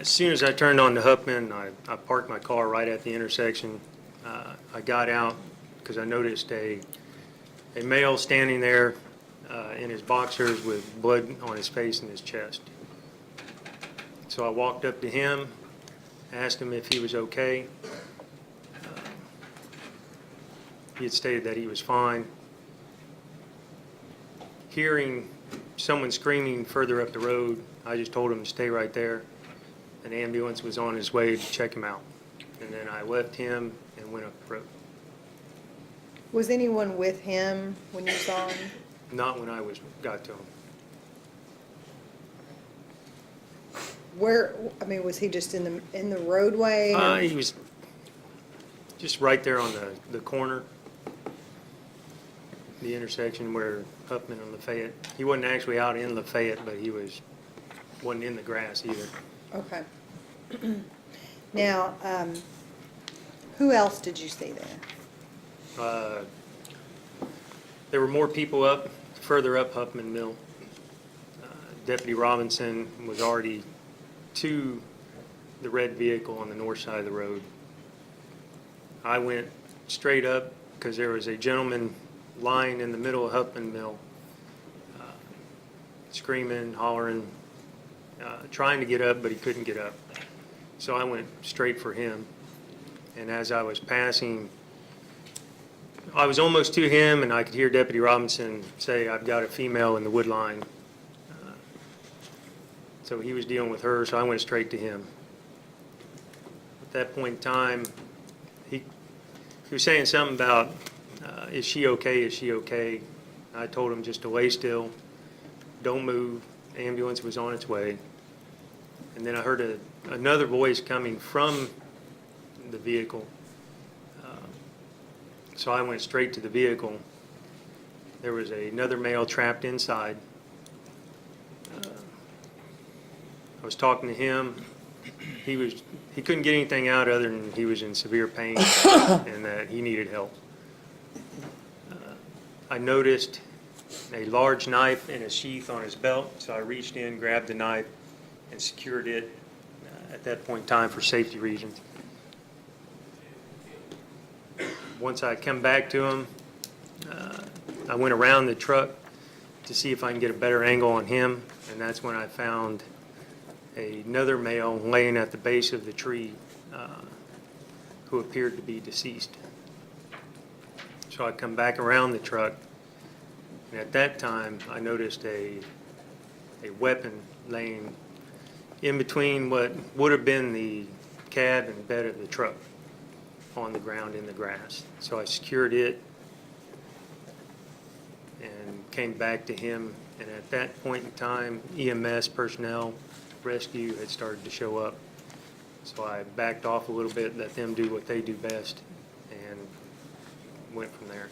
As soon as I turned on the Huffman, I parked my car right at the intersection. I got out because I noticed a male standing there in his boxers with blood on his face and his chest. So I walked up to him, asked him if he was okay. He had stated that he was fine. Hearing someone screaming further up the road, I just told him to stay right there. An ambulance was on his way to check him out. And then I left him and went up the road. Was anyone with him when you saw him? Not when I got to him. Where, I mean, was he just in the roadway? He was just right there on the corner, the intersection where Huffman and Lafayette. He wasn't actually out in Lafayette, but he wasn't in the grass either. Okay. Now, who else did you see there? There were more people further up Huffman Mill. Deputy Robinson was already to the red vehicle on the north side of the road. I went straight up because there was a gentleman lying in the middle of Huffman Mill, screaming, hollering, trying to get up, but he couldn't get up. So I went straight for him. And as I was passing, I was almost to him, and I could hear Deputy Robinson say, "I've got a female in the wood line." So he was dealing with her, so I went straight to him. At that point in time, he was saying something about, is she okay, is she okay? I told him just to lay still, don't move, ambulance was on its way. And then I heard another voice coming from the vehicle. So I went straight to the vehicle. There was another male trapped inside. I was talking to him. He couldn't get anything out other than he was in severe pain and that he needed help. I noticed a large knife in a sheath on his belt, so I reached in, grabbed the knife, and secured it at that point in time for safety reasons. Once I come back to him, I went around the truck to see if I can get a better angle on him, and that's when I found another male laying at the base of the tree who appeared to be deceased. So I come back around the truck, and at that time I noticed a weapon laying in between what would have been the cab and bed of the truck on the ground in the grass. So I secured it and came back to him, and at that point in time EMS personnel, rescue had started to show up. So I backed off a little bit, let them do what they do best, and went from there.